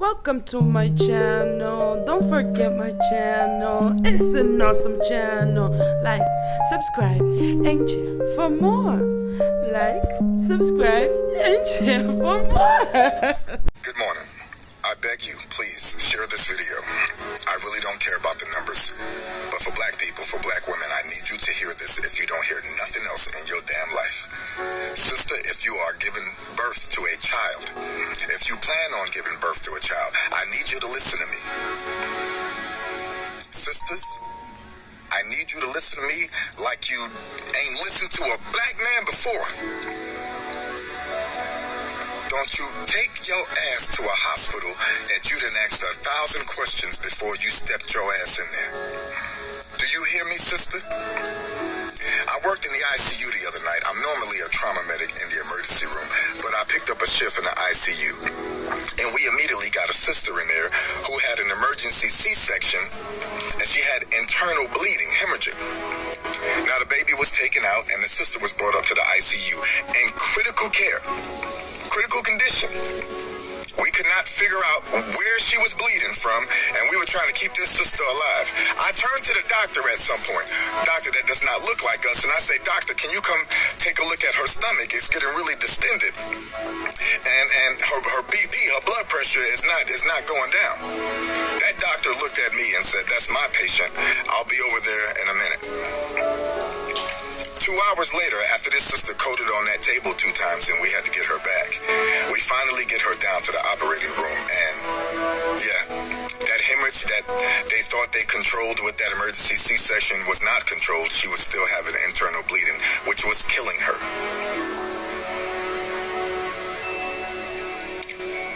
Welcome to my channel. Don't forget my channel. It's an awesome channel. Like, subscribe, and cheer for more. Like, subscribe, and cheer for more. Good morning. I beg you, please share this video. I really don't care about the numbers. But for black people, for black women, I need you to hear this if you don't hear nothing else in your damn life. Sister, if you are giving birth to a child, if you plan on giving birth to a child, I need you to listen to me. Sisters, I need you to listen to me like you ain't listened to a black man before. Don't you take your ass to a hospital that you done asked 1,000 questions before you stepped your ass in there. Do you hear me, sister? I worked in the ICU the other night. I'm normally a trauma medic in the emergency room, but I picked up a shift in the ICU. And we immediately got a sister in there who had an emergency C-section, and she had internal bleeding, hemorrhaging. Now the baby was taken out, and the sister was brought up to the ICU in critical care. Critical condition. We could not figure out where she was bleeding from, and we were trying to keep this sister alive. I turned to the doctor at some point, doctor that does not look like us, and I say, doctor, can you come take a look at her stomach? It's getting really distended, and her BP, her blood pressure is not going down. That doctor looked at me and said, that's my patient. I'll be over there in a minute. 2 hours later, after this sister coded on that table 2 times and we had to get her back, we finally get her down to the operating room, and yeah, that hemorrhage that they thought they controlled with that emergency C-section was not controlled. She was still having internal bleeding, which was killing her.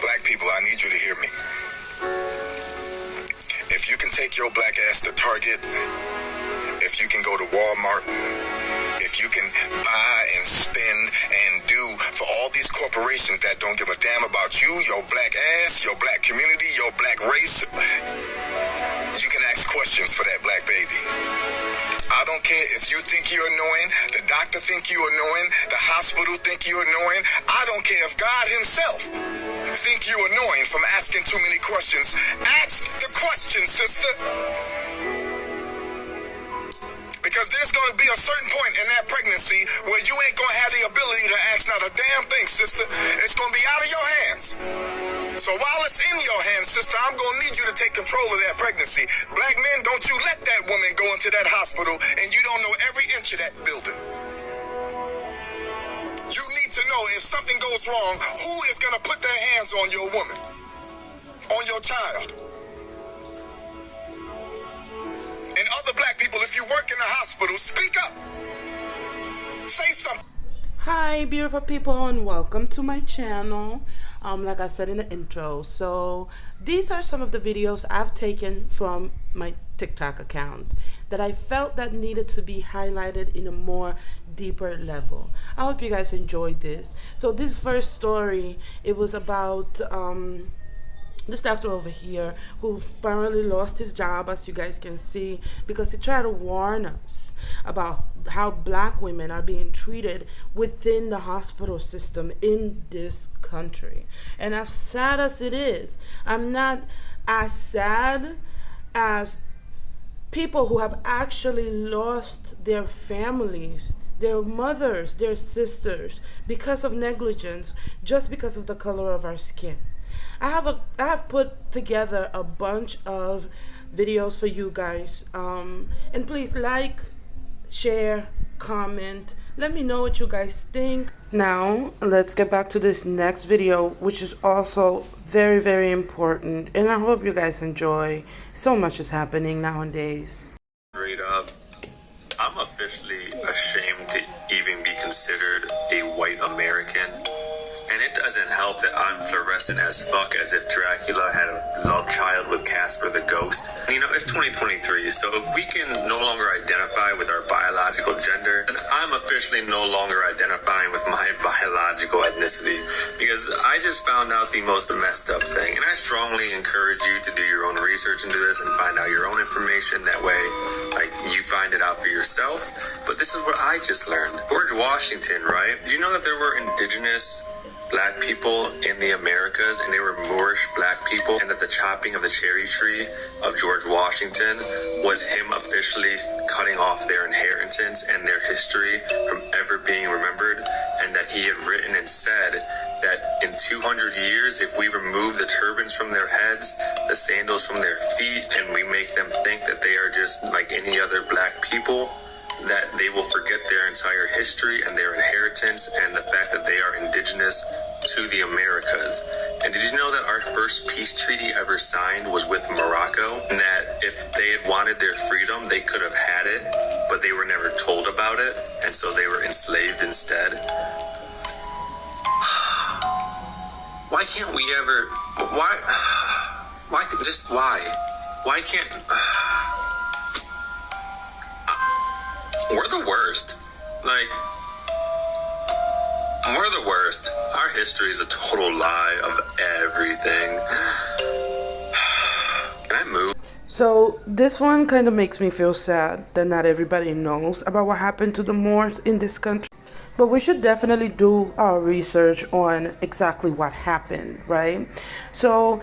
Black people, I need you to hear me. If you can take your black ass to Target, if you can go to Walmart, if you can buy and spend and do for all these corporations that don't give a damn about you, your black ass, your black community, your black race, you can ask questions for that black baby. I don't care if you think you're annoying, the doctor think you're annoying, the hospital think you're annoying. I don't care if God himself think you're annoying from asking too many questions. Ask the question, sister. Because there's going to be a certain point in that pregnancy where you ain't going to have the ability to ask not a damn thing, sister. It's going to be out of your hands. So while it's in your hands, sister, I'm going to need you to take control of that pregnancy. Black men, don't you let that woman go into that hospital and you don't know every inch of that building. You need to know if something goes wrong, who is going to put their hands on your woman, on your child. And other black people, if you work in the hospital, speak up. Say something. Hi, beautiful people, and welcome to my channel. Like I said in the intro, so these are some of the videos I've taken from my TikTok account that I felt that needed to be highlighted in a more deeper level. I hope you guys enjoyed this. So this first story, it was about this doctor over here who apparently lost his job, as you guys can see, because he tried to warn us about how black women are being treated within the hospital system in this country. And as sad as it is, I'm not as sad as people who have actually lost their families, their mothers, their sisters, because of negligence, just because of the color of our skin. I have put together a bunch of videos for you guys, and please like, share, comment, let me know what you guys think. Now let's get back to this next video, which is also very, very important, and I hope you guys enjoy. So much is happening nowadays. Straight up, I'm officially ashamed to even be considered a white American. And it doesn't help that I'm fluorescent as fuck, as if Dracula had a love child with Casper the Ghost. You know, it's 2023, so if we can no longer identify with our biological gender, then I'm officially no longer identifying with my biological ethnicity. Because I just found out the most messed up thing. And I strongly encourage you to do your own research into this and find out your own information. That way, like, you find it out for yourself. But this is what I just learned. George Washington, right? Did you know that there were indigenous black people in the Americas, and they were Moorish black people, and that the chopping of the cherry tree of George Washington was him officially cutting off their inheritance and their history from ever being remembered, and that he had written and said that in 200 years, if we remove the turbans from their heads, the sandals from their feet, and we make them think that they are just like any other black people, that they will forget their entire history and their inheritance and the fact that they are indigenous to the Americas. And did you know that our first peace treaty ever signed was with Morocco? And that if they had wanted their freedom, they could have had it, but they were never told about it, and so they were enslaved instead. Why can't we ever... Why just why? Why can't... We're the worst. Like, we're the worst. Our history is a total lie of everything. Can I move? So this one kind of makes me feel sad that not everybody knows about what happened to the Moors in this country. But we should definitely do our research on exactly what happened, right? So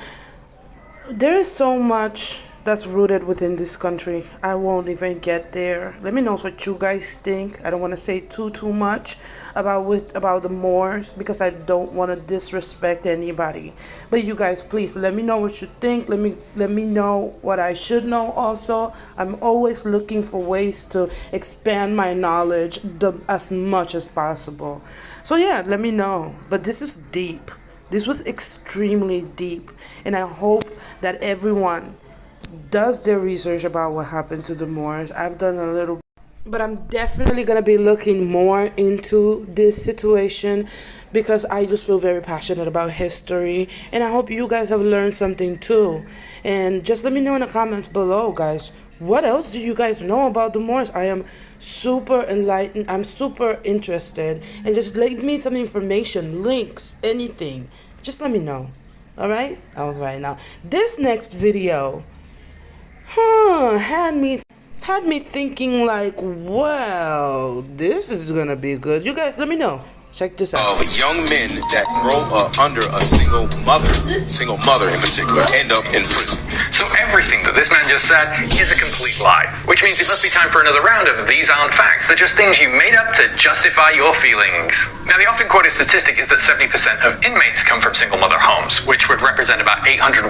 there is so much that's rooted within this country. I won't even get there. Let me know what you guys think. I don't want to say too much about the Moors because I don't want to disrespect anybody. But you guys, please let me know what you think. Let me know what I should know also. I'm always looking for ways to expand my knowledge as much as possible. So yeah, let me know. But this is deep. This was extremely deep, and I hope that everyone does their research about what happened to the Moors. I've done a little, but I'm definitely going to be looking more into this situation because I just feel very passionate about history, and I hope you guys have learned something too. And just let me know in the comments below, guys, what else do you guys know about the Moors? I am super enlightened. I'm super interested, and just leave me some information, links, anything. Just let me know. All right, now this next video had me thinking like, wow, this is gonna be good. You guys, let me know. Check this out. Of young men that grow up under a single mother in particular, end up in prison. So everything that this man just said is a complete lie, which means it must be time for another round of These Aren't Facts. They're just things you made up to justify your feelings. Now, the often quoted statistic is that 70% of inmates come from single mother homes, which would represent about 840,000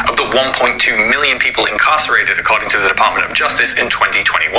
of the 1.2 million people incarcerated, according to the Department of Justice in 2021.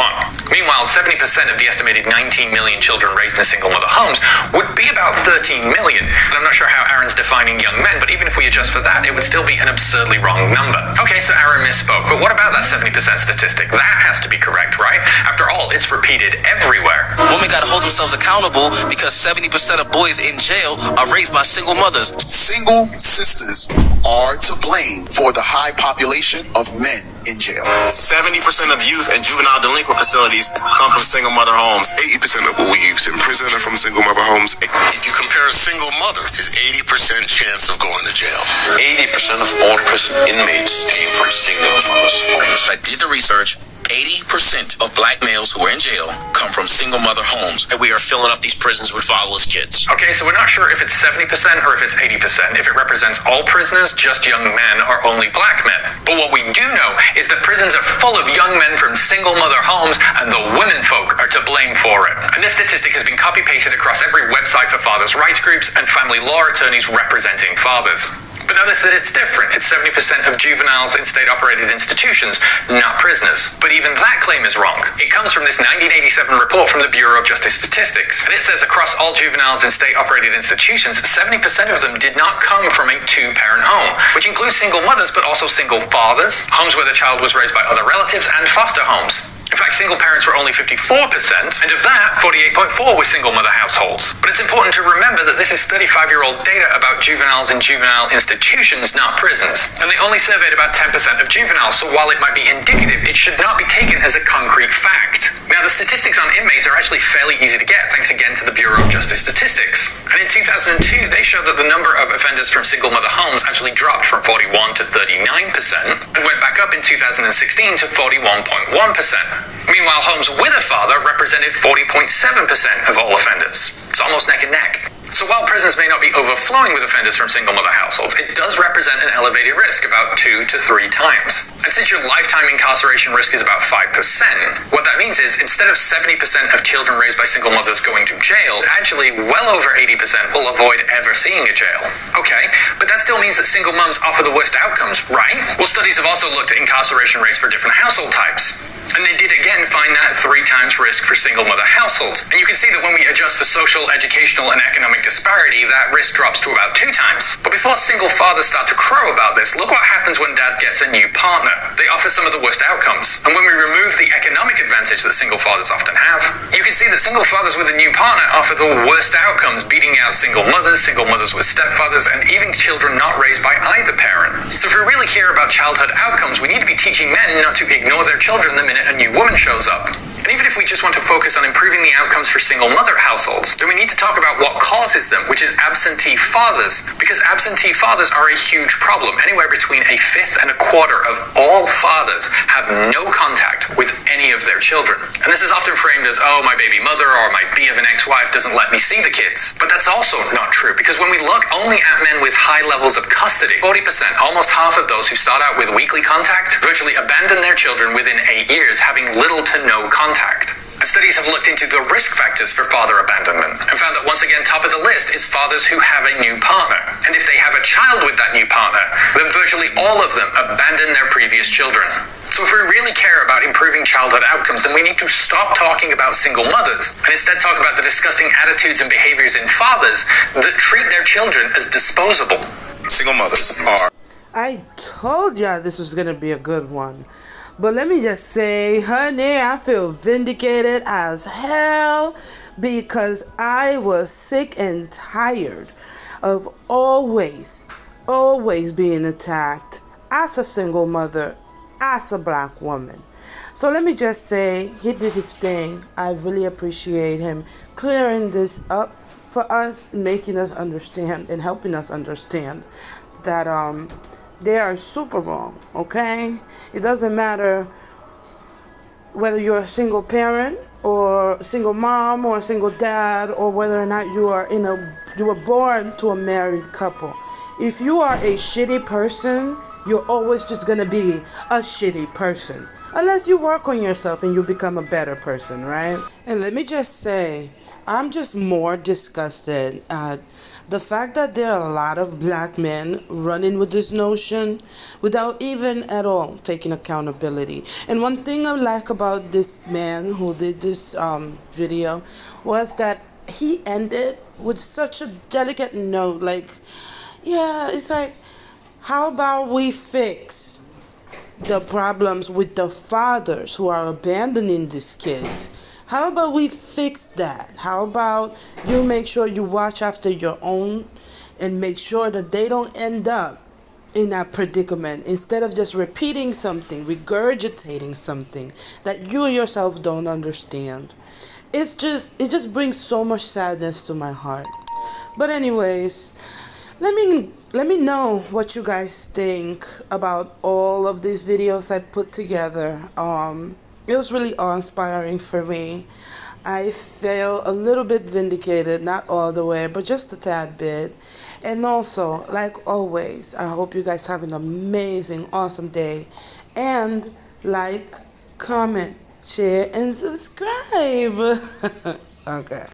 Meanwhile, 70% of the estimated 19 million children raised in single mother homes would be about 13 million. And I'm not sure how Aaron's defining young men, but even if we adjust for that, it would still be an absurdly wrong number. Okay, so Aaron misspoke, but what about that 70% statistic? That has to be correct, right? After all, it's repeated everywhere. Women gotta hold themselves accountable because 70% of boys in jail are raised by single mothers. Single sisters are to blame for the high population of men in jail. 70% of youth and juvenile delinquent facilities come from single mother homes. 80% of all youths in prison are from single mother homes. If you compare a single mother, there's 80% chance of going to jail. 80% of all prison inmates came from single mothers' homes. I did the research. 80% of black males who are in jail come from single mother homes. And we are filling up these prisons with fatherless kids. Okay, so we're not sure if it's 70% or if it's 80%, if it represents all prisoners, just young men, or only black men. But what we do know is that prisons are full of young men from single mother homes, and the women folk are to blame for it. And this statistic has been copy-pasted across every website for fathers' rights groups and family law attorneys representing fathers. But notice that it's different. It's 70% of juveniles in state-operated institutions, not prisoners. But even that claim is wrong. It comes from this 1987 report from the Bureau of Justice Statistics. And it says across all juveniles in state-operated institutions, 70% of them did not come from a two-parent home, which includes single mothers, but also single fathers, homes where the child was raised by other relatives, and foster homes. In fact, single parents were only 54%, and of that, 48.4% were single mother households. But it's important to remember that this is 35-year-old data about juveniles in juvenile institutions, not prisons. And they only surveyed about 10% of juveniles, so while it might be indicative, it should not be taken as a concrete fact. Now, the statistics on inmates are actually fairly easy to get, thanks again to the Bureau of Justice Statistics. And in 2002, they showed that the number of offenders from single mother homes actually dropped from 41 to 39%, and went back up in 2016 to 41.1%. Meanwhile, homes with a father represented 40.7% of all offenders. It's almost neck and neck. So while prisons may not be overflowing with offenders from single mother households, it does represent an elevated risk, about 2 to 3 times. And since your lifetime incarceration risk is about 5%, what that means is instead of 70% of children raised by single mothers going to jail, actually well over 80% will avoid ever seeing a jail. Okay, but that still means that single moms offer the worst outcomes, right? Well, studies have also looked at incarceration rates for different household types. And they did again find that 3 times risk for single mother households. And you can see that when we adjust for social, educational, and economic disparity, that risk drops to about 2 times. But before single fathers start to crow about this, look what happens when dad gets a new partner. They offer some of the worst outcomes. And when we remove the economic advantage that single fathers often have, you can see that single fathers with a new partner offer the worst outcomes, beating out single mothers with stepfathers, and even children not raised by either parent. So if we really care about childhood outcomes, we need to be teaching men not to ignore their children the minute a new woman shows up. And even if we just want to focus on improving the outcomes for single mother households, then we need to talk about what causes them, which is absentee fathers. Because absentee fathers are a huge problem. Anywhere between 1/5 and 1/4 of all fathers have no contact with any of their children. And this is often framed as, oh, my baby mother or my B of an ex-wife doesn't let me see the kids. But that's also not true, because when we look only at men with high levels of custody, 40%, almost half of those who start out with weekly contact, virtually abandon their children within 8 years, having little to no contact. And studies have looked into the risk factors for father abandonment and found that once again, top of the list is fathers who have a new partner. And if they have a child with that new partner, then virtually all of them abandon their previous children. So if we really care about improving childhood outcomes, then we need to stop talking about single mothers and instead talk about the disgusting attitudes and behaviors in fathers that treat their children as disposable. Single mothers are. I told ya this was gonna be a good one. But let me just say, honey, I feel vindicated as hell because I was sick and tired of always being attacked as a single mother, as a black woman. So let me just say, he did his thing. I really appreciate him clearing this up for us, making us understand and helping us understand that they are super wrong, okay? It doesn't matter whether you're a single parent or a single mom or a single dad, or whether or not you were born to a married couple. If you are a shitty person, you're always just gonna be a shitty person. Unless you work on yourself and you become a better person, right? And let me just say, I'm just more disgusted at the fact that there are a lot of black men running with this notion without even at all taking accountability. And one thing I like about this man who did this video was that he ended with such a delicate note. Like, yeah, it's like, how about we fix the problems with the fathers who are abandoning these kids? How about we fix that? How about you make sure you watch after your own and make sure that they don't end up in that predicament instead of just repeating something, regurgitating something that you yourself don't understand. It just brings so much sadness to my heart. But anyways, let me know what you guys think about all of these videos I put together. It was really awe-inspiring for me. I feel a little bit vindicated, not all the way, but just a tad bit. And also, like always, I hope you guys have an amazing, awesome day. And like, comment, share, and subscribe. Okay.